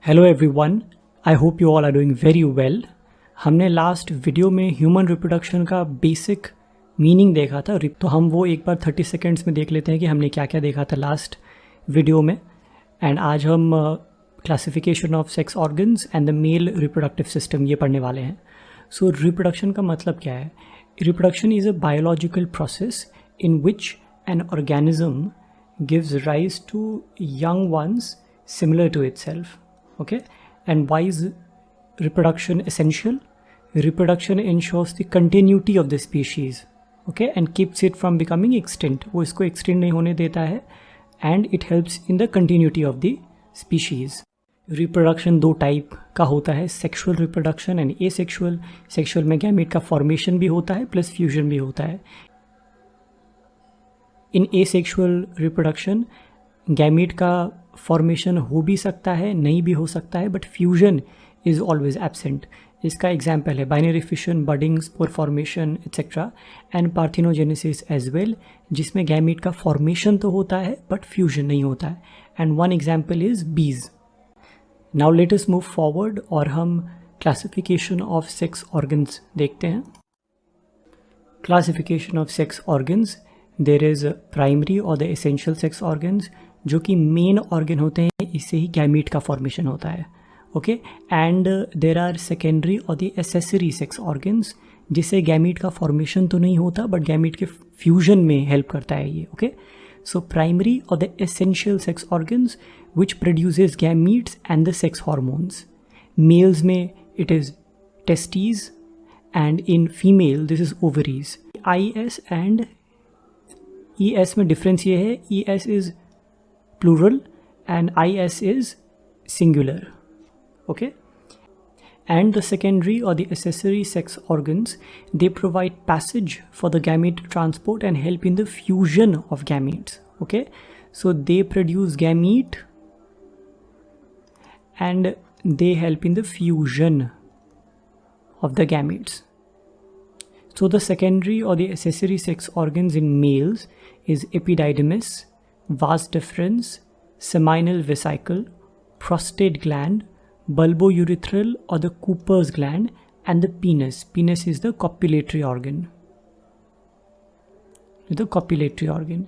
Hello everyone, I hope you all are doing very well. हमने last video में human reproduction का basic meaning देखा था, तो हम वो एक बार 30 सेकेंड्स में देख लेते हैं कि हमने क्या क्या देखा था लास्ट वीडियो में। एंड आज हम classification of sex organs and the male reproductive system ये पढ़ने वाले हैं। सो रिप्रोडक्शन का मतलब क्या है? Reproduction is a biological process in which an organism gives rise to young ones similar to itself. Okay, and why is reproduction essential? Reproduction ensures the continuity of the species, okay, and keeps it from becoming extinct. वो इसको extinct नहीं होने देता है, and it helps in the continuity of the species. Reproduction दो type का होता है, sexual reproduction and asexual. Sexual में गैमेट का formation भी होता है प्लस फ्यूजन भी होता है. In asexual reproduction गैमेट का फॉर्मेशन हो भी सकता है, नहीं भी हो सकता है, but fusion is always absent. इसका एग्जाम्पल है binary fission, budding, spore formation etcetera, and parthenogenesis as well, जिसमें गैमेट का फॉर्मेशन तो होता है बट फ्यूजन नहीं होता है. And one example is bees. Now let us move forward और हम क्लासिफिकेशन ऑफ सेक्स ऑर्गन्स देखते हैं. Classification of sex organs, there is primary और द एसेंशियल सेक्स ऑर्गन्स, जो कि मेन ऑर्गन होते हैं, इससे ही गैमीट का फॉर्मेशन होता है. Okay, and there are secondary और द एसेसरी सेक्स ऑर्गन्स, जिससे गैमीट का फॉर्मेशन तो नहीं होता बट गैमीट के फ्यूजन में हेल्प करता है ये. ओके, सो प्राइमरी और the essential sex organs which produces gametes and the sex hormones. Males में it is testes and in female this is ovaries. IS and ES में difference ये है, ES is plural and IS is singular. Okay, and the secondary or the accessory sex organs, they provide passage for the gamete transport and help in the fusion of gametes. Okay, so they produce gamete and they help in the fusion of the gametes. So the secondary or the accessory sex organs in males is epididymis, vas deferens, seminal vesicle, prostate gland, bulbourethral or the Cooper's gland, and the penis. Penis is the copulatory organ. The copulatory organ.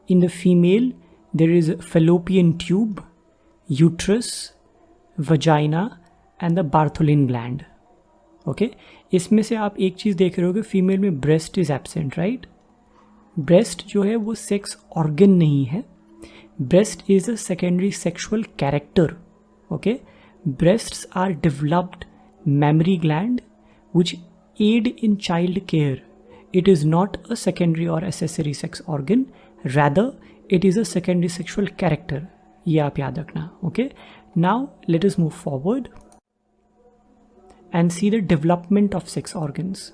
In the female, there is fallopian tube, uterus, vagina, and the Bartholin gland. Okay? इसमें से आप एक चीज़ देख रहे होगे, female में breast is absent, right? Breast जो है वो सेक्स ऑर्गन नहीं है. Breast is a secondary sexual character. Okay, breasts are developed mammary gland which aid in child care. It is not a secondary और accessory sex organ, rather it is a secondary sexual character. ये आप याद रखना. Okay, now let us move forward and see the development of sex organs.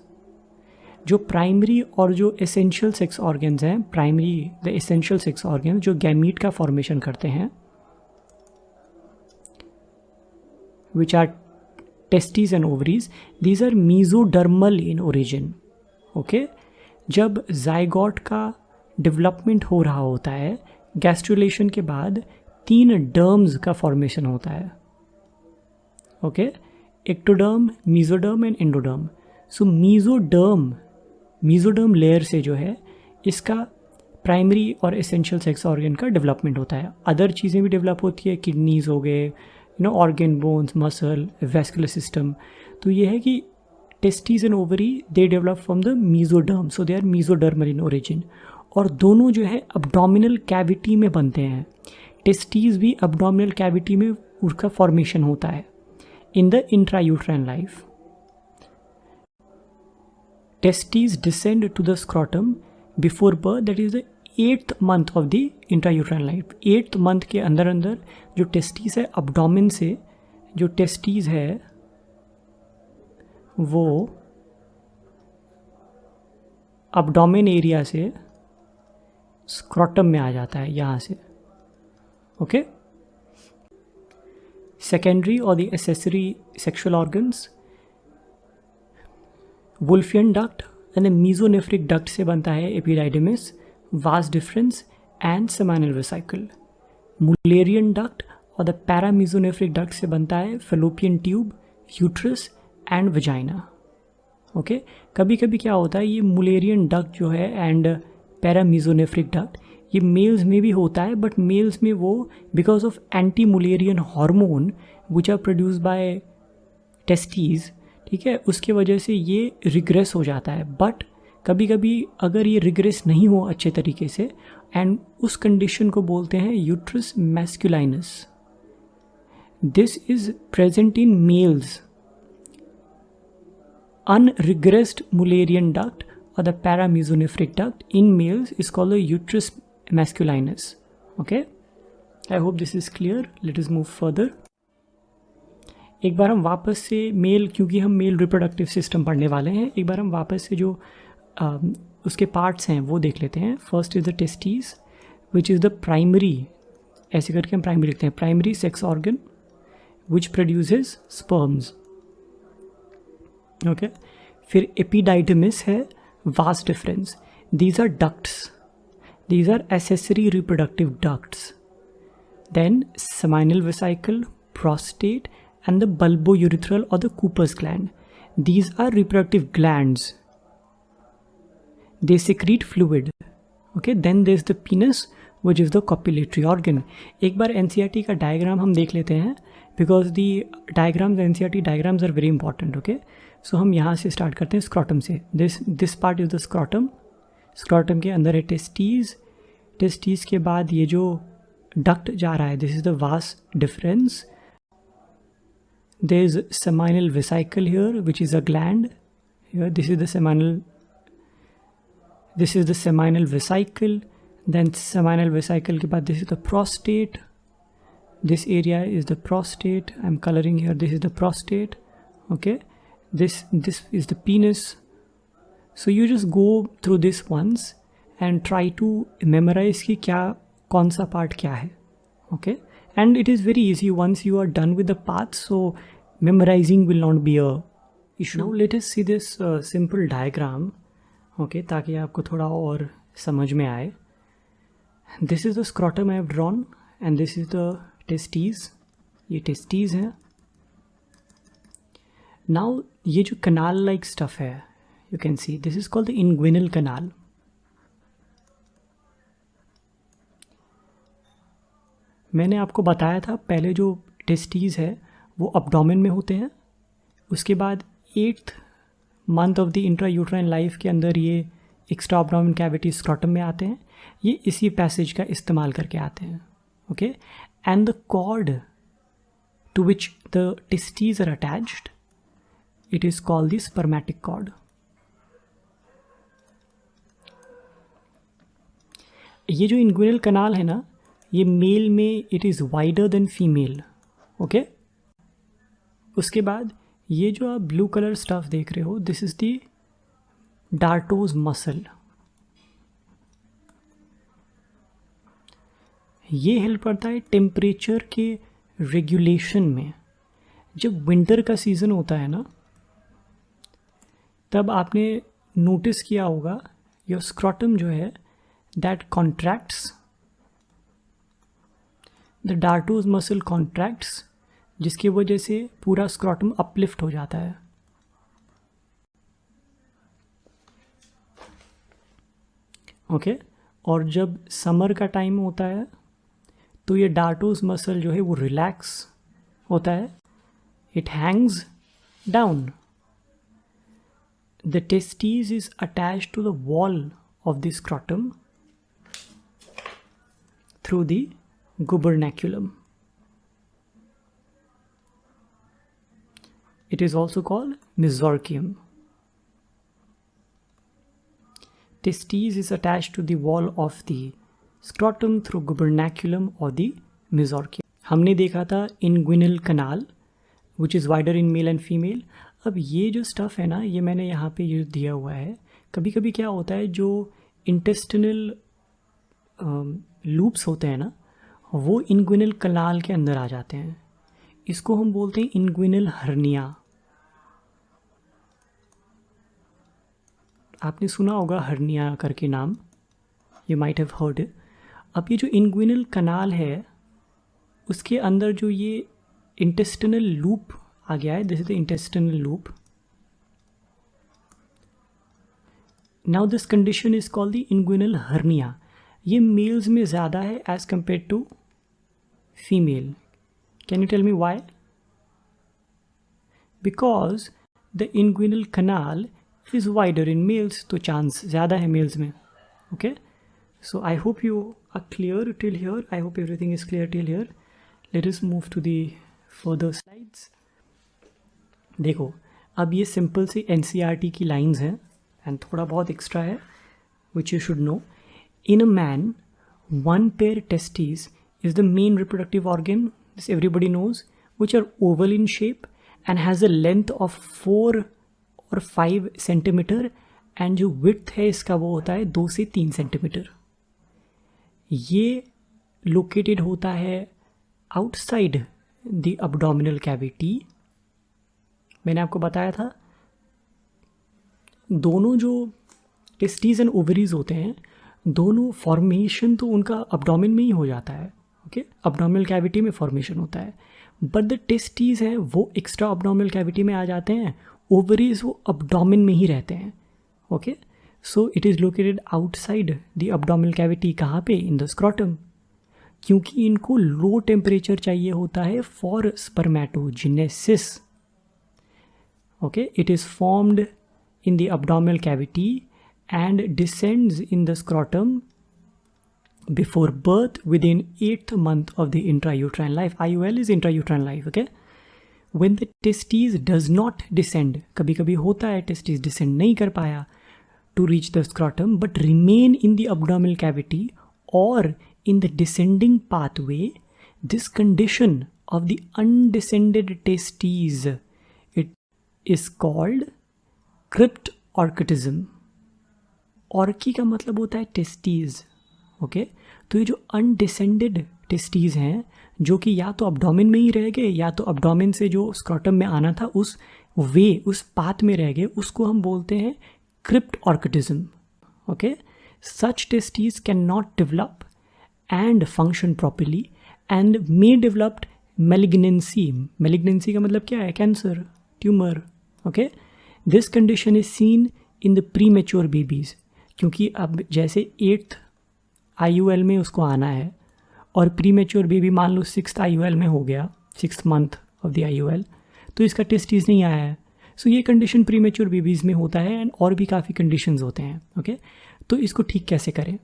जो primary और जो essential sex organs हैं, primary the essential sex organ जो gamete का फॉर्मेशन करते हैं, which are testes and ovaries, these are mesodermal in origin. Okay, जब zygote का डेवलपमेंट हो रहा होता है, गैस्ट्रुलेशन के बाद 3 डर्म्स का फॉर्मेशन होता है. Okay, ectoderm, mesoderm and endoderm. So mesoderm layer से जो है इसका प्राइमरी और एसेंशियल सेक्स ऑर्गन का डेवलपमेंट होता है. अदर चीज़ें भी डेवलप होती है, किडनीज हो गए, organ, bones, muscle, vascular system. तो ये है कि testes and ovary they develop from the mesoderm, so they are mesodermal in origin. और दोनों जो है अब्डोमिनल कैविटी में बनते हैं. टेस्टीज भी अब्डोमिनल कैविटी में उसका फॉर्मेशन होता है in the intrauterine life. Testes descend to the scrotum before birth, that is the 8th month of the intrauterine life. 8th month के अंदर जो टेस्टिस है, अब्डोमेन से जो टेस्टिस है वो अब्डोमेन एरिया से स्क्रोटम में आ जाता है, यहाँ से. ओके, सेकेंडरी और the accessory sexual organs, wolffian duct and mesonephric duct से बनता है epididymis, vas deferens and seminal vesicle. Mullerian duct और द पैरामीजोनेफ्रिक डक्ट से बनता है fallopian tube, uterus and vagina. Okay, कभी कभी क्या होता है, ये मुलेरियन डक्ट जो है एंड पैरामीजोनेफ्रिक डक्ट ये मेल्स में भी होता है, बट मेल्स में वो because of anti Mullerian hormone which are produce by testes, ठीक है, उसके वजह से ये रिग्रेस हो जाता है। बट कभी कभी अगर ये रिग्रेस नहीं हो अच्छे तरीके से, एंड उस कंडीशन को बोलते हैं uterus masculinus. This is present in males. Unregressed Mullerian duct or the paramesonephric duct in males is called the uterus masculinus. Okay, I hope this is clear. Let us move further. एक बार हम वापस से mail, क्योंकि हम male reproductive system पढ़ने वाले हैं, एक बार हम वापस से जो उसके पार्ट्स हैं वो देख लेते हैं। First is the testes which is the primary, ऐसे करके हम प्राइमरी लिखते हैं, primary sex organ which produces sperms. Okay, फिर एपिडाइडमिस है, vast difference. These are ducts, these are accessory reproductive ducts. Then seminal vesicle, prostate and the bulbourethral or the Cooper's gland. These are reproductive glands. They secrete fluid. Okay, then there's the penis which is the copulatory organ. एक बार NCERT का diagram हम देख लेते हैं, because the diagrams, NCERT diagrams are very important. Okay, so हम यहाँ से start करते हैं स्क्रॉटम से। this part is the scrotum. Scrotum के अंदर है टेस्टीज, टेस्टीज के बाद ये जो डक्ट जा रहा है, this is the vas deferens. There is seminal vesicle here, which is a gland. Here, this is the seminal vesicle. Then seminal vesicle के बाद this is the prostate. This area is the prostate. I'm coloring here. This is the prostate. Okay. This is the penis. So you just go through this once and try to memorize कि क्या कौन सा part क्या है. Okay. And it is very easy once you are done with the path, so memorizing will not be a issue. Now let us see this simple diagram, okay, ताकि आपको थोड़ा और समझ में आए. This is the scrotum I have drawn and this is the testes. ये testes हैं. Now ये जो canal like stuff है, you can see this is called the inguinal canal. मैंने आपको बताया था पहले जो टेस्टीज़ है वो अब्डोमेन में होते हैं, उसके बाद 8th month of the intra uterine life के अंदर ये एक्स्ट्रा अब्डोमेन कैविटी स्क्रॉटम में आते हैं, ये इसी पैसेज का इस्तेमाल करके आते हैं. Okay, and the cord to which the testes are attached, it is called the spermatic cord. ये जो इंगुइनल कनाल है ना, ये मेल में it is wider than female. Okay, उसके बाद ये जो आप ब्लू कलर स्टफ देख रहे हो, दिस इज़ दी डार्टोज मसल. ये हेल्प करता है टेम्परेचर के रेगुलेशन में. जब विंटर का सीज़न होता है ना, तब आपने नोटिस किया होगा योर स्क्रॉटम जो है that contracts, the dartos muscle contracts, जिसकी वजह से पूरा स्क्रॉटम अपलिफ्ट हो जाता है. ओके, और जब समर का टाइम होता है तो ये डार्टोज मसल जो है वो रिलैक्स होता है, it hangs down. The testes is attached to the wall of the scrotum through the gubernaculum. It is also called mesorchium. Testes is attached to the wall of the scrotum through gubernaculum or the mesorchium. हमने देखा था inguinal canal which is wider in male and female. अब ये जो stuff है ना, ये मैंने यहाँ पे ये दिया हुआ है. कभी कभी क्या होता है, जो intestinal लूप्स होते हैं ना, वो इंगुइनल कनाल के अंदर आ जाते हैं. इसको हम बोलते हैं इंगुइनल हर्निया. आपने सुना होगा हर्निया करके नाम, यू माइट हैव हर्ड. अब ये जो इंगुइनल कनाल है, उसके अंदर जो ये इंटेस्टिनल लूप आ गया है, this is the intestinal loop. Now this condition is called the inguinal hernia. ये मेल्स में ज़्यादा है as compare to female. Can you tell me why? Because the inguinal canal is wider in males, तो chance ज़्यादा है males में. Okay, so I hope you are clear till here. I hope everything is clear till here. Let us move to the further slides. देखो, अब ये simple सी NCERT की lines हैं and थोड़ा बहुत एक्स्ट्रा है which you should know. In a man, one pair testes is the main reproductive organ, this everybody knows, which are oval in shape and has a length of 4 or 5 centimeter, and जो width है इसका वो होता है 2 से 3 centimetre. ये located होता है आउटसाइड द अब्डोमिनल कैविटी. मैंने आपको बताया था दोनों जो टेस्टीज एंड ओवरीज होते हैं, दोनों फॉर्मेशन तो उनका अब्डोमिन में ही हो जाता है. ओके, अब्डोमिनल कैविटी में फॉर्मेशन होता है, बट द टेस्टीज हैं वो एक्स्ट्रा अब्डोमिनल कैविटी में आ जाते हैं, ओवरीज वो अब्डोमिन में ही रहते हैं. Okay, so it is located outside the abdominal cavity. कहाँ पे? in the scrotum. क्योंकि इनको लो टेम्परेचर चाहिए होता है for spermatogenesis. Okay, it is formed in the abdominal cavity and descends in the scrotum before birth within 8th month of the intrauterine life. IUL is intrauterine life. Okay, when the testes does not descend, कभी कभी होता है testes descend नहीं कर पाया to reach the scrotum but remain in the abdominal cavity or in the descending pathway, this condition of the undescended testes, it is called cryptorchidism. Orci का मतलब होता है टेस्टीज. ओके, तो ये जो अनडिसेंडेड टेस्टीज हैं जो कि या तो अब्डोमिन में ही रह गए या तो अब्डोमिन से जो स्क्रॉटम में आना था उस वे उस पाथ में रह गए, उसको हम बोलते हैं cryptorchidism. Okay, such testes cannot develop and function properly and may develop malignancy. Malignancy का मतलब क्या है? Cancer, tumour. Okay, this condition is seen in the premature babies. क्योंकि अब जैसे 8th IUL में उसको आना है और प्रीमेच्योर बेबी मान लो 6th IUL में हो गया, 6th month of the IUL, तो इसका टेस्टीज नहीं आया है. सो ये कंडीशन प्रीमेच्योर बेबीज़ में होता है एंड और भी काफ़ी कंडीशंस होते हैं. ओके, तो इसको ठीक कैसे करें?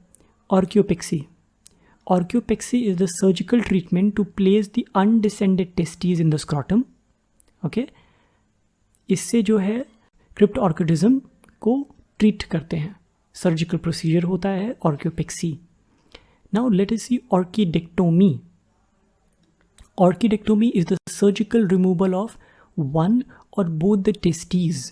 Orchiopexy. Orchiopexy is the surgical treatment to place the undescended testes in the scrotum. Okay, इससे जो है क्रिप्टऑर्किडिज्म को ट्रीट करते हैं. सर्जिकल प्रोसीजर होता है orchiopexy. Now let us see orchidectomy. Orchidectomy is the surgical removal of one और both the testes.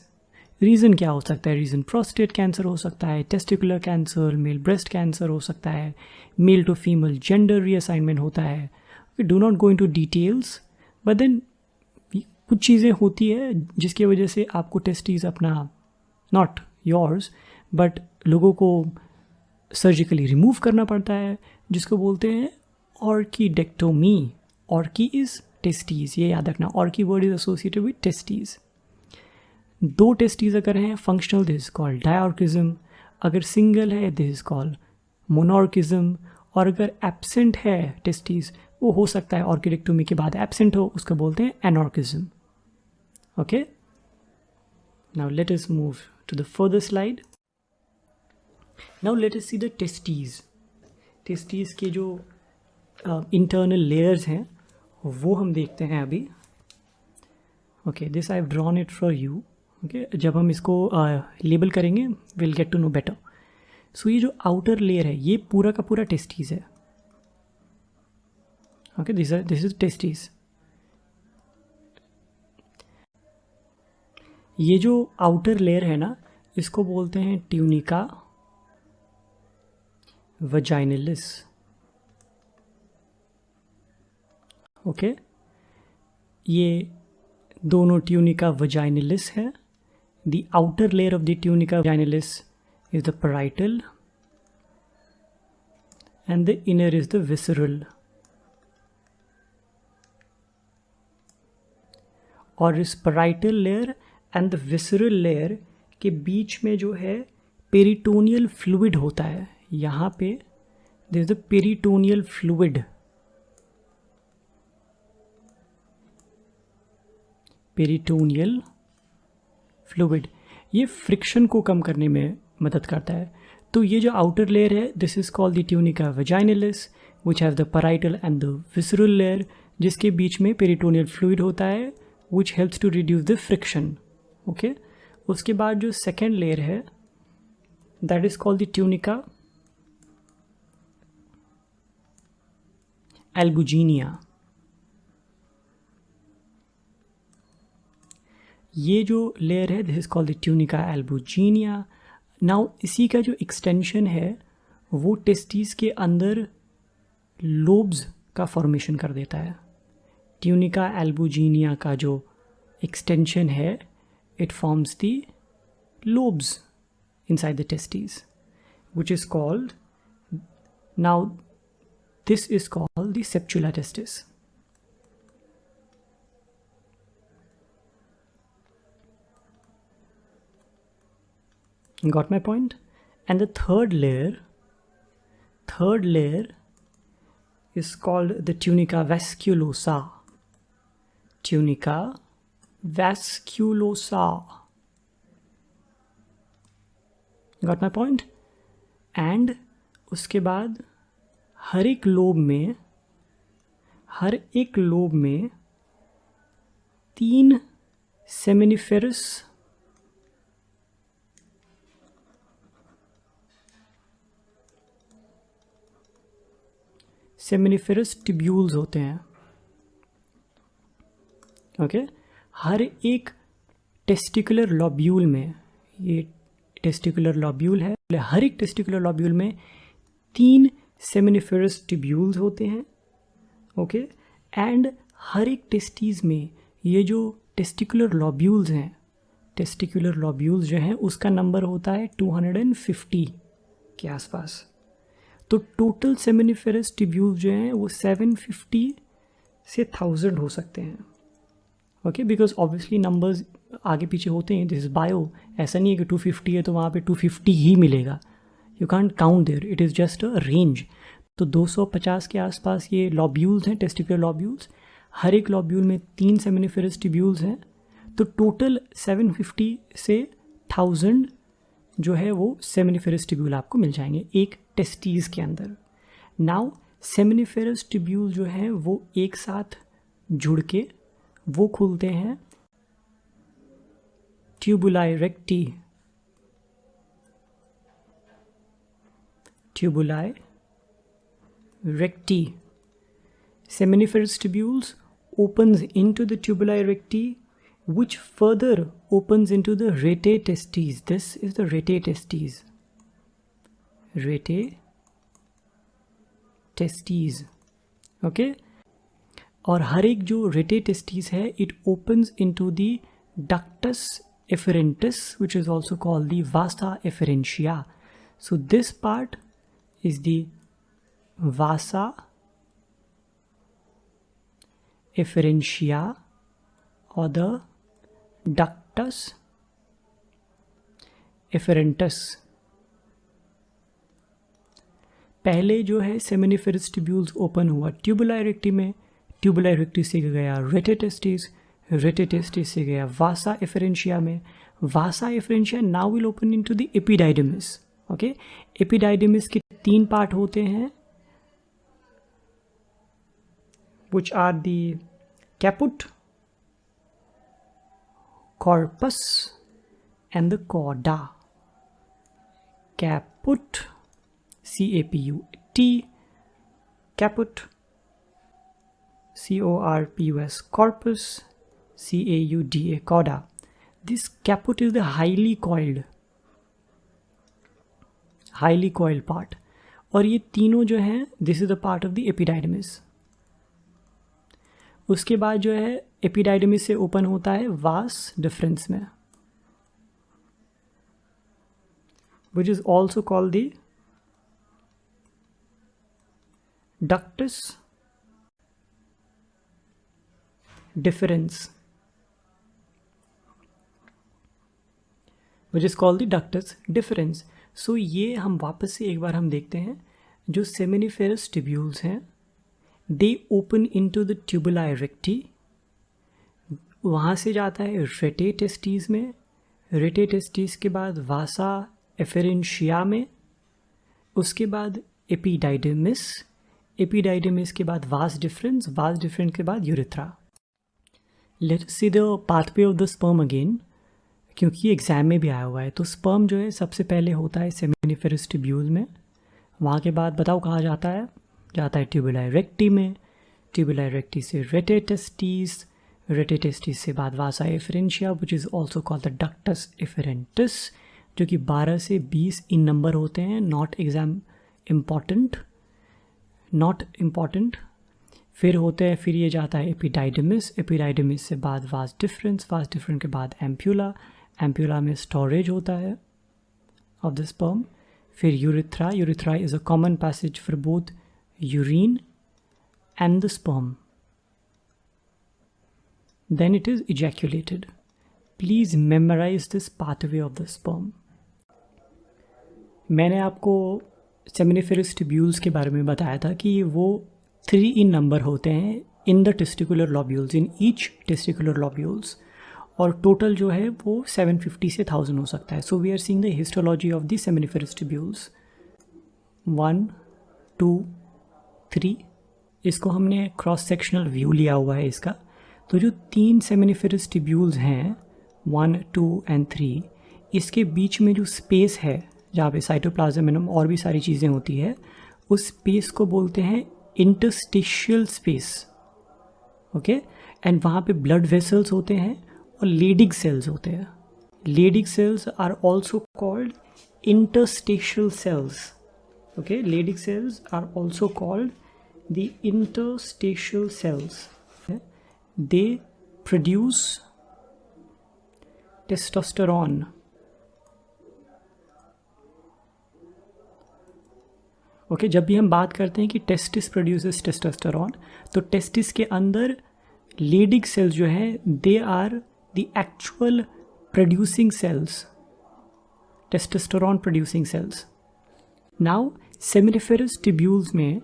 Reason क्या हो सकता है? रीज़न प्रोस्टेट कैंसर हो सकता है, testicular cancer, male breast cancer हो सकता है, male to female gender reassignment होता है. Do not go into details, but then कुछ चीज़ें होती है जिसकी वजह से आपको टेस्टीज अपना, नॉट योर्स बट लोगों को सर्जिकली रिमूव करना पड़ता है, जिसको बोलते हैं ऑर्किडेक्टोमी. ऑर्की इज़ टेस्टीज, ये याद रखना. Orchi word is associated with testes. 2 testes अगर हैं functional, this is called diorchism. अगर सिंगल है दिस इज कॉल्ड मोनोर्किज्म. और अगर एब्सेंट है टेस्टीज, वो हो सकता है ऑर्किडेक्टोमी के बाद एब्सेंट हो, उसको बोलते हैं anorchism. Okay, now let us move to the further slide. Now let us see the testes. Testes के जो इंटरनल लेयर्स हैं वो हम देखते हैं अभी. Okay, this I have drawn it for you. Okay, जब हम इसको लेबल करेंगे will get to know better. So ये जो आउटर लेयर है ये पूरा का पूरा टेस्टीज है. Okay, this is testes. ये जो आउटर लेयर है ना, इसको बोलते हैं ट्यूनिका वजाइनलिस. ओके, ये दोनों ट्यूनिका वजाइनलिस है. The outer layer of the tunica vaginalis is the parietal and the inner is the visceral. और इस parietal layer and the visceral layer के बीच में जो है पेरिटोनियल फ्लूइड होता है. यहाँ पे there is the peritoneal fluid. Peritoneal fluid ये फ्रिक्शन को कम करने में मदद करता है. तो ये जो आउटर लेयर है this is called the tunica vaginalis which have the parietal and the visceral layer, जिसके बीच में पेरिटोनियल फ्लूइड होता है which helps to reduce the friction. Okay, उसके बाद जो सेकेंड लेयर है that is called the tunica albuginea. ये जो लेयर है this is called the tunica albuginea. Now इसी का जो एक्सटेंशन है वो टेस्टिस के अंदर लोब्स का फॉर्मेशन कर देता है. ट्यूनिका एल्बुजिनिया का जो एक्सटेंशन है it forms the lobes inside the testes, which is called, now this is called the septula testis. Got my point? And the third layer is called the tunica vasculosa. Tunica vasculosa. Got my point? And उसके बाद हर एक lobe में 3 seminiferous tubules होते हैं. Okay, हर एक testicular lobule में, ये testicular lobule है, हर एक टेस्टिकुलर लॉब्यूल में 3 सेमिनिफेरस ट्यूब्यूल्स होते हैं. ओके, एंड हर एक टेस्टीज में ये जो टेस्टिकुलर लॉब्यूल्स हैं, टेस्टिकुलर लॉब्यूल्स जो हैं उसका नंबर होता है 250 के आसपास. तो टोटल सेमिनिफेरस ट्यूब्यूल्स जो हैं वो 750 से 1000 हो सकते हैं. ओके, बिकॉज ऑब्वियसली नंबर्स आगे पीछे होते हैं, दिस इज बायो. ऐसा नहीं है कि 250 है तो वहाँ पे 250 ही मिलेगा. You can't count there, it is just a range. तो 250 के आसपास ये लॉब्यूल्स हैं, टेस्टिकुलर लॉब्यूल्स. हर एक लॉब्यूल में 3 सेमिनिफेरस ट्यूब्यूल्स हैं. तो टोटल 750 से 1000 जो है वो सेमिनिफेरस ट्यूब्यूल आपको मिल जाएंगे एक टेस्टीज के अंदर. नाउ सेमिनिफेरस ट्यूब्यूल जो हैं वो एक साथ जुड़ के वो खुलते हैं tubuli recti. Tubuli recti. Seminiferous tubules opens into the tubuli recti, which further opens into the rete testes. This is the rete testes. Rete testes. Okay. और हर एक जो rete testes है, it opens into the ductus efferentis, which is also called the vasa efferentia. So this part is the vasa efferentia or the ductus efferentis. पहले जो है seminiferous tubules open हुआ ट्यूबुलाई recti में, ट्यूबुलाई recti से गया रेटे testis, रेटे testis से गया vasa efferentia में, vasa efferentia now will open into the epididymis. Okay, epididymis के 3 पार्ट होते हैं which are the caput, corpus and the cauda. Caput, C-A-P-U-T, caput, C-O-R-P-U-S, corpus, C-A-U-D-A, cauda. This caput is the highly coiled part. और ये तीनों जो हैं this is the part of the epididymis. उसके बाद जो है एपिडाइडमिस से ओपन होता है वास डिफरेंस में, which is also called the ductus deferens. Which is called the ductus deferens. So ये हम वापस से एक बार हम देखते हैं, जो सेमिनिफेरस ट्यूब्यूल्स हैं they open into the tubuli recti, वहाँ से जाता है रेटे टेस्टीज में, रेटे टेस्टीज के बाद वासा एफेरेंशिया में, उसके बाद एपिडाइडिमिस, एपिडाइडिमिस के बाद वास डिफरेंस, वास डिफरेंस के बाद urethra. Let's see the pathway of the sperm again, क्योंकि एग्जाम में भी आया हुआ है। तो स्पर्म जो है सबसे पहले होता है सेमिनिफेरस ट्यूब्यूल में, वहाँ के बाद बताओ कहाँ जाता है, जाता है ट्यूबुलाई रेक्टी में, ट्यूबुलाई रेक्टी से रेटे टेस्टीज, रेटे टेस्टीज से बाद vasa efferentia which is also called the ductus efferentes, जो कि 12 से 20 इन नंबर होते हैं, not exam important, not important. फिर होते हैं, फिर ये जाता है एपिडाइडिमिस, एपिडाइडिमिस से बाद वास डिफरेंस, वास डिफरेंस के बाद एम्प्यूला, एम्प्यूला में स्टोरेज होता है ऑफ द स्पर्म। फिर urethra, urethra is a common passage for both urine and the sperm. Then it is ejaculated. Please memorize this pathway of the sperm. मैंने आपको seminiferous tubules के बारे में बताया था कि वो 3 इन नंबर होते हैं in the testicular lobules, in each testicular lobules, और टोटल जो है वो 750 से 1000 हो सकता है। So we are seeing the histology of the seminiferous tubules 1 2 3। इसको हमने क्रॉस सेक्शनल व्यू लिया हुआ है इसका। तो जो 3 सेमिनिफेरस ट्यूब्यूल्स हैं 1 2 एंड 3, इसके बीच में जो स्पेस है जहाँ पे साइटोप्लाज्म और भी सारी चीज़ें होती है, उस स्पेस को बोलते हैं इंटरस्टिशियल स्पेस। ओके, एंड वहाँ पे ब्लड वेसल्स होते हैं और लेडिग सेल्स होते हैं। Leydig cells are also called interstitial cells. Okay, Leydig cells are also called the interstitial cells. They produce testosterone. Okay, जब भी हम बात करते हैं कि टेस्टिस प्रोड्यूसेस टेस्टोस्टेरोन, तो टेस्टिस के अंदर लेडिग सेल्स जो है they are the actual producing cells, testosterone producing cells. Now seminiferous tubules में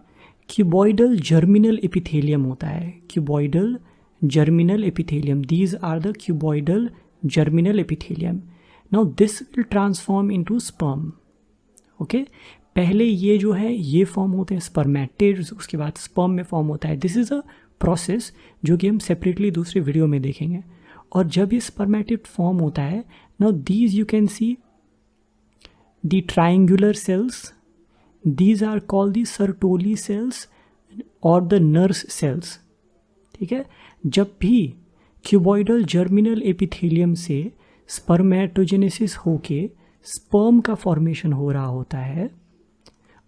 क्यूबॉइडल जर्मिनल एपिथेलियम होता है, cuboidal germinal epithelium. These are the cuboidal germinal epithelium. Now this will transform into sperm. Okay, पहले ये जो है ये form होते हैं स्पर्मेटिड्स, उसके बाद स्पर्म में फॉर्म होता है। दिस इज़ अ प्रोसेस जो कि हम सेपरेटली दूसरे वीडियो में देखेंगे। और जब ये स्पर्मेटिड फॉर्म होता है, now these you can see the triangular cells, these are called the Sertoli cells और द नर्स सेल्स। ठीक है, जब भी क्यूबॉइडल जर्मिनल एपिथेलियम से स्पर्मेटोजेनेसिस होके स्पर्म का फॉर्मेशन हो रहा होता है,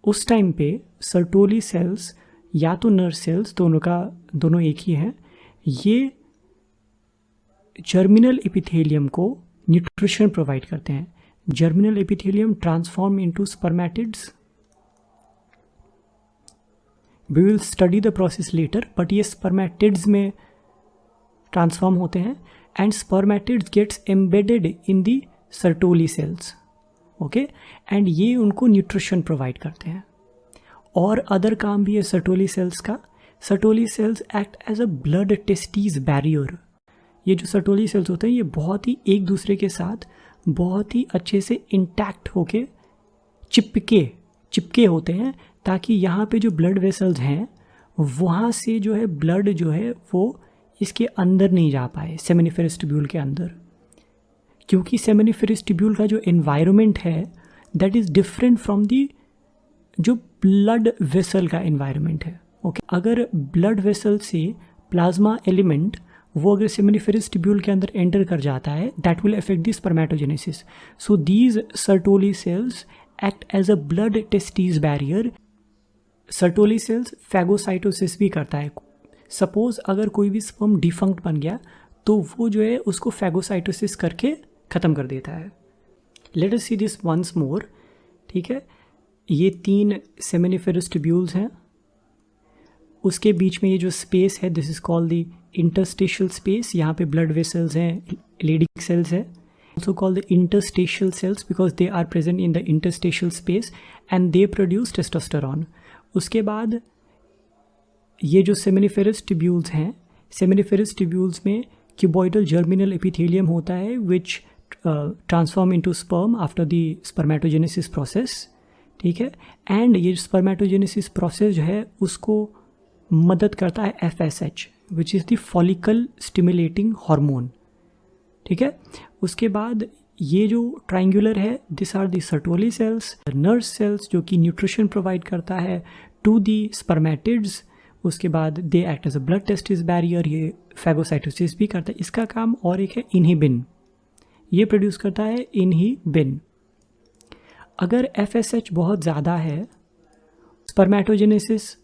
उस टाइम पे सर्टोली सेल्स या तो नर्स सेल्स, दोनों एक ही हैं, ये जर्मिनल एपिथेलियम को न्यूट्रिशन प्रोवाइड करते हैं। Germinal epithelium transform into spermatids. We will study the process later, but ये स्पर्मेटिड्स में ट्रांसफॉर्म होते हैं and spermatids gets embedded in the Sertoli cells. Okay, and ये उनको न्यूट्रिशन प्रोवाइड करते हैं। और अदर काम भी है सर्टोली सेल्स का। Sertoli cells act as a blood testes barrier. ये जो सर्टोली सेल्स होते हैं ये बहुत ही एक दूसरे के साथ बहुत ही अच्छे से इंटैक्ट होके चिपके होते हैं, ताकि यहाँ पे जो ब्लड वेसल्स हैं वहाँ से जो है ब्लड जो है वो इसके अंदर नहीं जा पाए, सेमिनिफेरस ट्यूब्यूल के अंदर, क्योंकि सेमिनिफेरस ट्यूब्यूल का जो एनवायरनमेंट है that is different from the जो ब्लड वेसल का एनवायरनमेंट है। ओके, अगर ब्लड वेसल से प्लाज्मा एलिमेंट वो अगर सेमिनिफेरस ट्यूब्यूल के अंदर एंटर कर जाता है, that will affect the spermatogenesis. So these Sertoli cells act as a blood testes barrier. Sertoli cells phagocytosis भी करता है। सपोज अगर कोई भी स्पर्म डिफंक्ट बन गया तो वो जो है उसको फैगोसाइटोसिस करके ख़त्म कर देता है। Let us see this once more. ठीक है, ये 3 सेमिनिफेरस ट्यूब्यूल्स हैं, उसके बीच में ये जो स्पेस है this is called the interstitial space. यहाँ पे ब्लड वेसल्स हैं, लेडिग सेल्स है, also called the interstitial cells because they are present in the interstitial space and they produce testosterone. उसके बाद ये जो सेमिनिफेरस ट्यूब्यूल्स हैं, सेमिनिफेरस ट्यूब्यूल्स में क्यूबॉइडल जर्मिनल एपिथेलियम होता है which transform into sperm after the spermatogenesis process, ठीक है। एंड ये स्पर्मेटोजेनेसिस प्रोसेस जो है उसको मदद करता है FSH which is the follicle stimulating hormone, ठीक है। उसके बाद ये जो ट्रायंगुलर है, this are the Sertoli cells, nerve cells जो कि न्यूट्रिशन प्रोवाइड करता है टू दी स्पर्मेटिड्स। उसके बाद they act as a blood testis barrier, ये फैगोसाइटोसिस भी करता है इसका काम। और एक है इनहिबिन, ये प्रोड्यूस करता है इनहिबिन। अगर FSH बहुत ज़्यादा है, स्पर्मेटोजेनेसिस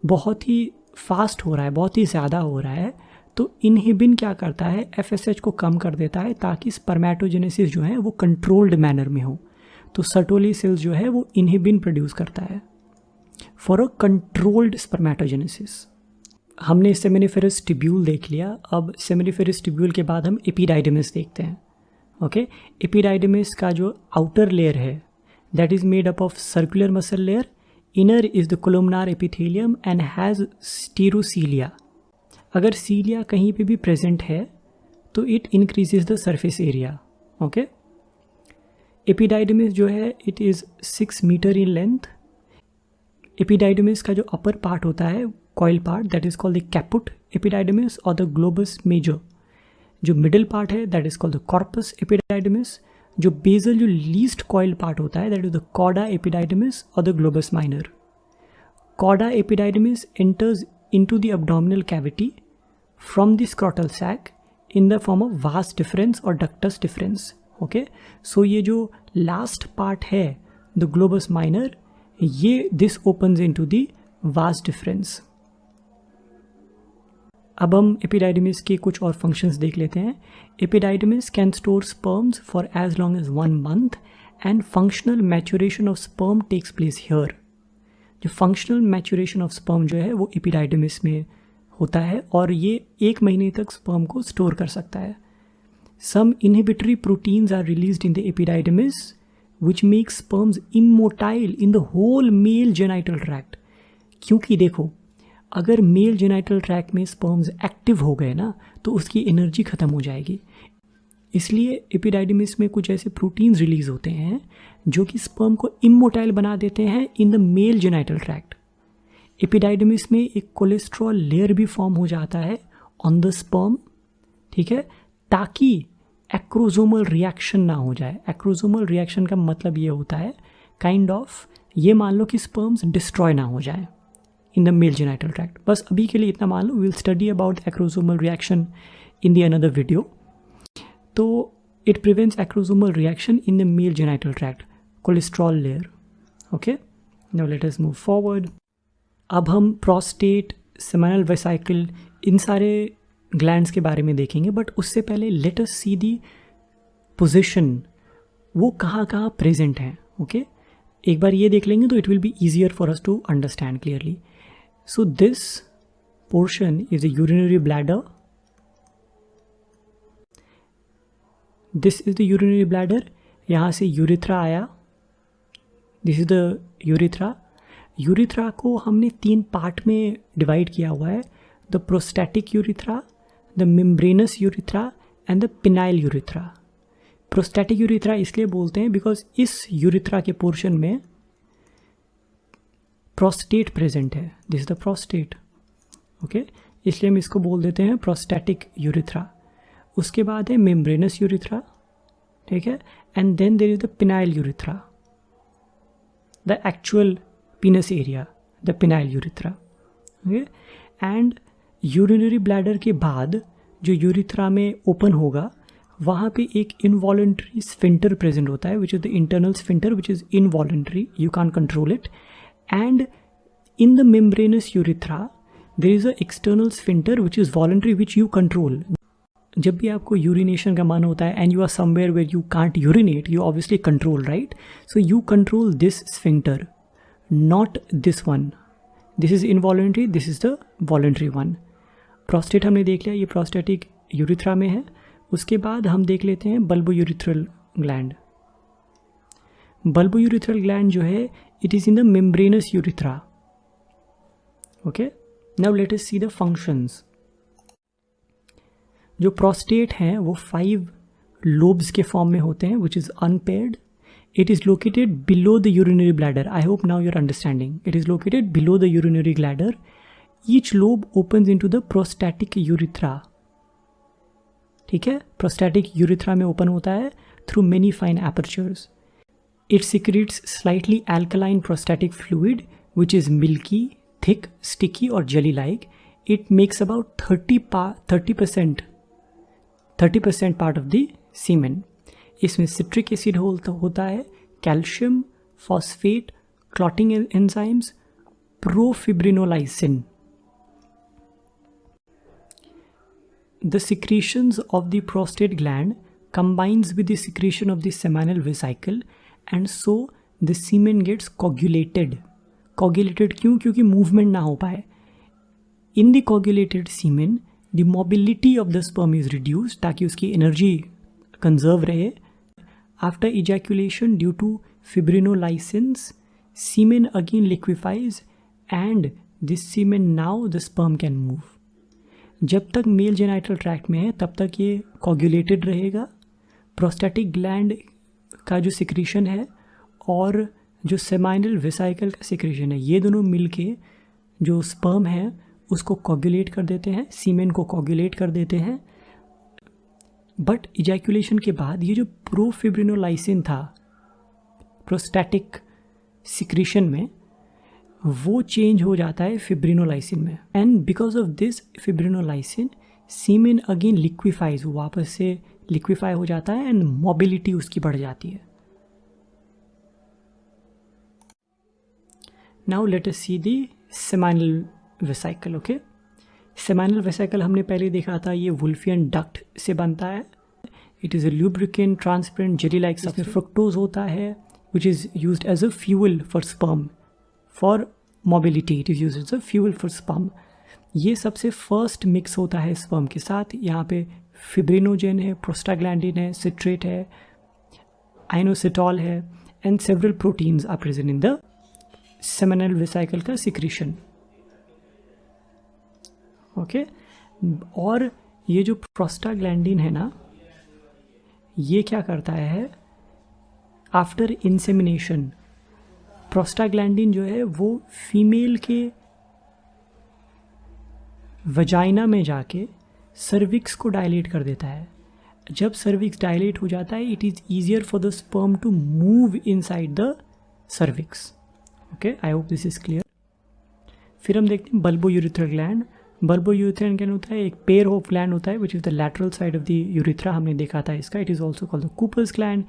बहुत ही फास्ट हो रहा है, बहुत ही ज़्यादा हो रहा है, तो इनहिबिन क्या करता है, FSH को कम कर देता है ताकि स्पर्मेटोजेनेसिस जो है वो कंट्रोल्ड मैनर में हो। तो सर्टोली सेल्स जो है वो इनहिबिन प्रोड्यूस करता है फॉर अ कंट्रोल्ड स्पर्मेटोजेनेसिस। हमने सेमिनिफेरस ट्यूब्यूल देख लिया। अब सेमिनिफेरस ट्यूब्यूल के बाद हम एपिडाइडमिस देखते हैं। ओके, एपिडाइडमिस का जो आउटर लेयर है that is made up of circular muscle layer, inner is the columnar epithelium and has stereocilia. अगर सीलिया कहीं पे भी प्रेजेंट है तो it increases the surface area. Okay, epididymis जो है it is 6 metre in length. Epididymis का जो अपर पार्ट होता है, coil part, that is called the caput epididymis और द ग्लोबस मेजर। जो मिडिल पार्ट है that is called the corpus epididymis. जो बेजल जो लीस्ट कॉइल पार्ट होता है that is the cauda epididymis और the globus minor. Cauda epididymis enters into the abdominal cavity from the scrotal sac in the form of vas deferens or ductus deferens. Okay, so ये जो last part है the globus minor, ये this opens into the vas deferens. अब हम epididymis के कुछ और functions देख लेते हैं। Epididymis can store sperms for as long as 1 month and functional maturation of sperm takes place here. जो फंक्शनल मैचुरेशन ऑफ स्पर्म जो है वो एपिडाइडमिस में होता है और ये 1 महीने तक स्पर्म को स्टोर कर सकता है। Some inhibitory proteins are released in the epididymis which makes sperms immotile in the whole male genital tract. क्योंकि देखो, अगर मेल जेनाइटल ट्रैक्ट में स्पर्म्स एक्टिव हो गए ना तो उसकी एनर्जी ख़त्म हो जाएगी। इसलिए एपिडाइडमिस में कुछ ऐसे प्रोटीन्स रिलीज होते हैं जो कि स्पर्म को इमोटाइल बना देते हैं in the male genital tract. Epididymis में एक कोलेस्ट्रॉल लेयर भी फॉर्म हो जाता है ऑन द स्पर्म, ठीक है, ताकि एक्रोसोमल रिएक्शन ना हो जाए। एक्रोसोमल रिएक्शन का मतलब ये होता है काइंड ऑफ, ये मान लो कि स्पर्म्स डिस्ट्रॉय ना हो जाए in the male genital tract. बस अभी के लिए इतना मान लो, will study about acrosomal reaction in the another video. तो it prevents acrosomal reaction in the male genital tract, cholesterol layer. Okay, now let us move forward. अब हम प्रोस्टेट, सेमिनल वेसिकल, इन सारे ग्लैंड्स के बारे में देखेंगे, बट उससे पहले लेट अस सी दी पोजीशन, वो कहाँ कहाँ प्रेजेंट हैं। ओके, एक बार ये देख लेंगे तो it will be easier for us to understand clearly. So this portion is a urinary bladder. This is the urinary bladder. यहाँ से यूरिथ्रा आया, this is the urethra. Urethra को हमने 3 पार्ट में डिवाइड किया हुआ है, the prostatic urethra, the membranous urethra and the penile urethra. Prostatic urethra इसलिए बोलते हैं बिकॉज इस यूरिथ्रा के पोर्शन में प्रोस्टेट प्रेजेंट है, this is the prostate. Okay, इसलिए हम इसको बोल देते हैं प्रोस्टैटिक यूरिथ्रा। उसके बाद है मेम्ब्रेनस यूरिथ्रा, ठीक है, and then there is the penile urethra, the actual penis area, the penile urethra. Okay, and urinary bladder के बाद जो यूरिथ्रा में ओपन होगा वहाँ पे एक इनवॉलंटरी स्फिंक्टर प्रेजेंट होता है which is the internal sphincter which is involuntary, you can control it. And in the membranous urethra there is a external sphincter which is voluntary which you control. जब भी आपको urination का मन होता है and you are somewhere where you can't urinate, you obviously control, right? So you control this sphincter, not this one. This is involuntary, this is the voluntary one. Prostate हमने देख लिया, ये प्रोस्टेटिक यूरिथ्रा में है। उसके बाद हम देख लेते हैं बल्बोयूरेथ्रल ग्लैंड। बल्बोयूरेथ्रल ग्लैंड जो है it is in the membranous urethra. Okay, now let us see the functions. जो प्रोस्टेट हैं वो 5 लोब्स के फॉर्म में होते हैं which is unpaired. It is located below the urinary bladder. I hope now you're understanding. It is located below the urinary bladder. Each lobe opens into the prostatic urethra. ठीक है, prostatic urethra में open होता है through many fine apertures. It secretes slightly alkaline prostatic fluid which is milky, thick, sticky or jelly-like. It makes about 30% part of the semen. इसमें citric acid होता है, calcium, phosphate, clotting enzymes, profibrinolysin. The secretions of the prostate gland combines with the secretion of the seminal vesicle and so the semen gets coagulated. Coagulated क्यों? क्योंकि movement ना हो पाए। In the coagulated semen the mobility of the sperm is reduced ताकि उसकी energy conserve रहे। After ejaculation due to fibrinolysins, semen again liquefies and this semen now the sperm can move. जब तक मेल जेनाइटल ट्रैक्ट में है तब तक ये कोगुलेटेड रहेगा। प्रोस्टेटिक ग्लैंड का जो सिक्रीशन है और जो सेमाइनल वेसाइकल का सिक्रीशन है ये दोनों मिलके जो स्पर्म है उसको कोगुलेट कर देते हैं, सीमेन को कोगुलेट कर देते हैं। बट इजैकुलेशन के बाद ये जो प्रोफिब्रिनोलाइसिन था प्रोस्टैटिक सिक्रीशन में वो चेंज हो जाता है फिब्रिनोलाइसिन में and because of this fibrinolysin semen again liquefies, वो वापस से लिक्विफाई हो जाता है एंड मोबिलिटी उसकी बढ़ जाती है। Now let us see the seminal vesicle. Okay, seminal vesicle हमने पहले देखा था, ये वुल्फियन डक्ट से बनता है। It is a lubricant transparent jelly like substance. Fructose होता है which is used as a fuel for sperm for mobility. It is used as a fuel for sperm. ये सबसे फर्स्ट मिक्स होता है स्पर्म के साथ। यहाँ पे फिब्रिनोजेन है, प्रोस्टाग्लैंडिन है, सिट्रेट है, आइनोसिटॉल है and several proteins are present in the seminal vesicle का सिक्रीशन। ओके, और ये जो प्रोस्टाग्लैंडिन है ना ये क्या करता है आफ्टर इंसेमिनेशन प्रोस्टाग्लैंडिन जो है वो फीमेल के वजाइना में जाके सर्विक्स को डायलेट कर देता है। जब सर्विक्स डायलेट हो जाता है it is easier for the sperm to move inside the cervix. Okay, I hope this is clear. फिर हम देखते हैं बल्बोयूरेथ्रल ग्लैंड। बल्बोयूरेथ्रल ग्लैंड होता है एक पेयर ऑफ ग्लैंड होता है which is the lateral side of the urethra. हमने देखा था इसका। It is also called the Cowper's gland.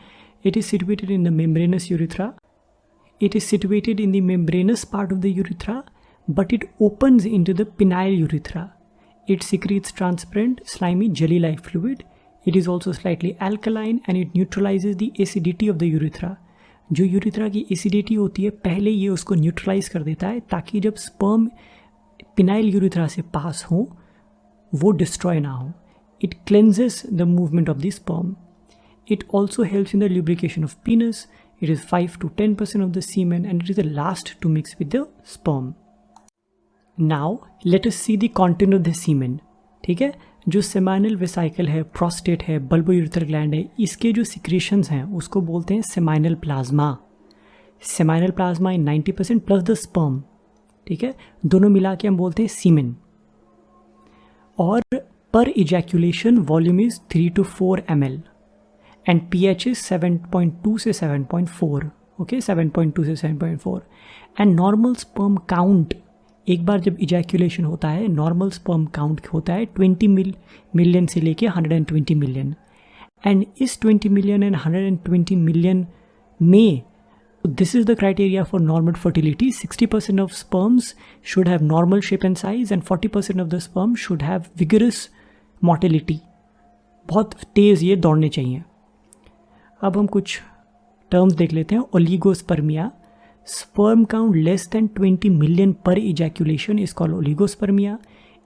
It is situated in the membranous urethra. It is situated in the membranous part of the urethra, but it opens into the penile urethra. It secretes transparent, slimy, jelly-like fluid. It is also slightly alkaline and it neutralizes the acidity of the urethra. जो urethra की acidity होती है पहले ये उसको neutralise कर देता है ताकि जब स्पर्म पिनाइल यूरिथ्रा से पास हो वो डिस्ट्रॉय ना हो। It cleanses the movement of the sperm. It also helps in the lubrication of penis. It is 5 to 10% of the semen and it is the last to mix with the sperm. Now let us see the content of the semen. ठीक है, जो seminal vesicle है, prostate है, bulbourethral gland है, इसके जो secretions हैं उसको बोलते हैं seminal plasma. Seminal plasma in 90% plus the sperm. ठीक है, दोनों मिला के हम बोलते हैं सीमेन। और पर ejaculation volume is 3 to 4 ml and pH is 7.2 से 7.4। ओके, 7.2 से 7.4 एंड नॉर्मल स्पर्म काउंट एक बार जब इजैकुलेशन होता है नॉर्मल स्पर्म काउंट होता है 20 मिलियन से लेके 120 मिलियन एंड इस 20 मिलियन एंड 120 मिलियन में this is the criteria for normal fertility. 60% of sperms should have normal shape and size and 40% of the sperm should have vigorous motility. बहुत तेज़ ये दौड़ने चाहिए। अब हम कुछ टर्म्स देख लेते हैं। Oligospermia, sperm count less than 20 million per ejaculation is called oligospermia.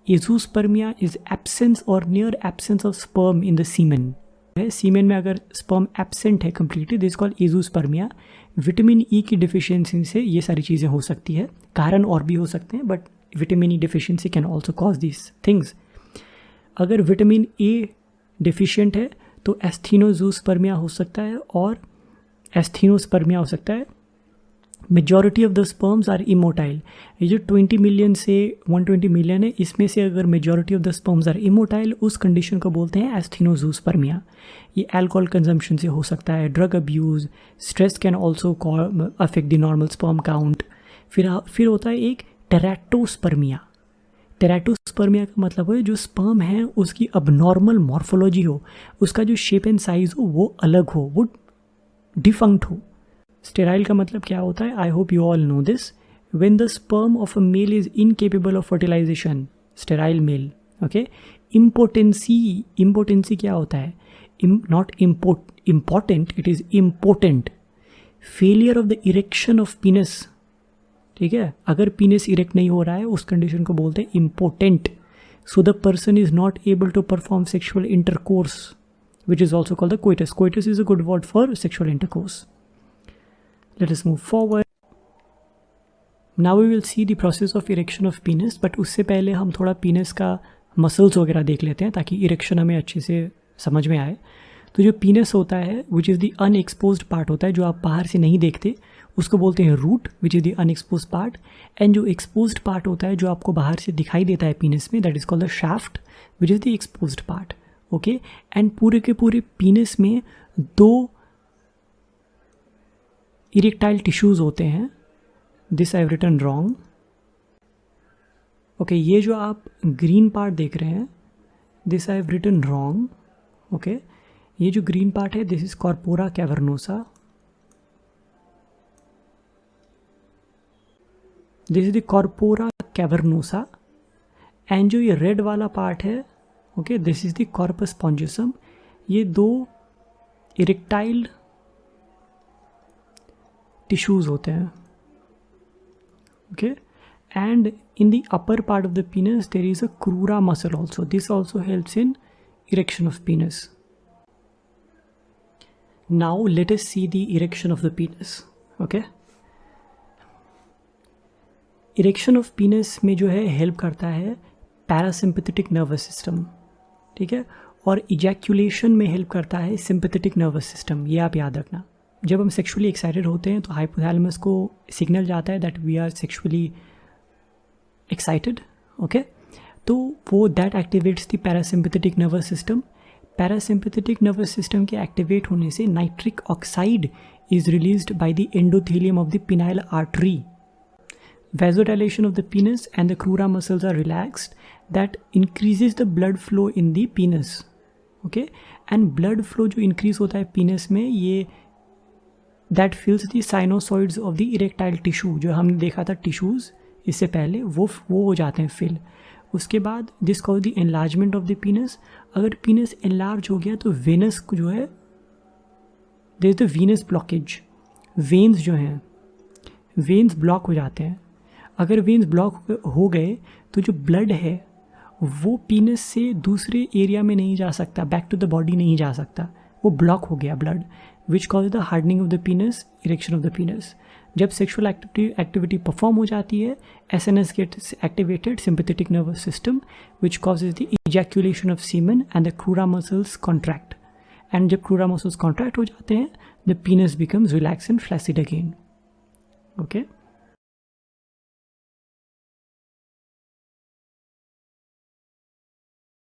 Azoospermia is absence और near absence of sperm in the semen है। सीमेन में अगर स्पर्म एब्सेंट है completely, this called azoospermia. Vitamin E की deficiency से ये सारी चीज़ें हो सकती है, कारण और भी हो सकते हैं, but vitamin E deficiency can also cause this things. अगर विटामिन ए डिफिशियंट है तो एस्थीनोज़ूस्पर्मिया हो सकता है और एस्थीनोस्पर्मिया हो सकता है। Majority of the sperms are immotile. ये जो 20 मिलियन से 120 मिलियन है, इसमें से अगर majority of the sperms are immotile, उस कंडीशन को बोलते हैं एस्थीनोज़ूस्पर्मिया। ये अल्कोहल कंजम्पशन से हो सकता है, drug abuse, stress can also affect the normal sperm count. फिर होता है एक टेराटोस्पर्मिया। टेराटोस्पर्मिया का मतलब है जो स्पर्म है उसकी अबनॉर्मल मॉर्फोलॉजी हो, उसका जो शेप एंड साइज हो वो अलग हो, वो डिफंक्ट हो। स्टेराइल का मतलब क्या होता है? I hope you all know this. When the sperm of a male is incapable of fertilization, sterile male. Okay. Impotency क्या होता है? Not important, it is important. Failure of the erection of penis, ठीक है, अगर पीनस erect नहीं हो रहा है उस कंडीशन को बोलते हैं important. So the person is not able to perform sexual intercourse, which is also called the coitus. Coitus is a good word for sexual intercourse. Let us move forward. Now we will see the process of erection of penis, but उससे पहले हम थोड़ा penis का muscles वगैरह देख लेते हैं ताकि erection हमें अच्छे से समझ में आए। तो जो penis होता है which is the unexposed part होता है, जो आप बाहर से नहीं देखते, उसको बोलते हैं root, which is the unexposed part. and जो exposed part होता है जो आपको बाहर से दिखाई देता है penis में, that is called the shaft, which is the exposed part. Okay. And पूरे के पूरे पीनस में 2 इरेक्टाइल टिश्यूज होते हैं। This I have written wrong. Okay, ये जो आप ग्रीन पार्ट देख रहे हैं, this I have written wrong. Okay, ये जो ग्रीन पार्ट है this is corpora cavernosa, this is the corpora cavernosa. And जो ये रेड वाला पार्ट है, okay, this is the corpus spongiosum. ये 2 इरेक्टाइल टिश्यूज होते हैं। Okay, and in the upper part of the penis there is a crura muscle also, this also helps in erection of पीनस। Now let us see the erection of the पीनस। Okay, erection of पीनस में जो है help करता है parasympathetic nervous system, ठीक है, और ejaculation में help करता है सिंपैथेटिक नर्वस सिस्टम। ये आप याद रखना। जब हम सेक्सुअली एक्साइटेड होते हैं तो हाइपोथैलेमस को सिग्नल जाता है that we are sexually excited. Okay, तो वो that activates the parasympathetic nervous system. Parasympathetic nervous system के एक्टिवेट होने से nitric oxide is released by the endothelium of the penile artery. Vasodilation of the penis and the crura muscles are relaxed, that increases the blood flow in the penis. Okay, and blood flow जो increase होता है penis में, ये that fills the sinusoids of the erectile tissue, जो हमने देखा था tissues इससे पहले, वो हो जाते हैं fill। उसके बाद this cause the enlargement of the penis। अगर penis enlarge हो गया तो venous जो है, there is the venous blockage, veins जो हैं veins block हो जाते हैं। अगर वेन्स ब्लॉक हो गए तो जो ब्लड है वो पीनस से दूसरे एरिया में नहीं जा सकता, बैक टू द बॉडी नहीं जा सकता, वो ब्लॉक हो गया blood, which cause the hardening of the penis, erection of the penis. जब सेक्सुअल एक्टिविटी परफॉर्म हो जाती है, SNS gets activated, sympathetic nervous system, which causes the ejaculation of semen and the crura muscles contract. And जब crura muscles contract हो जाते हैं, the penis becomes relax and flaccid again. Okay.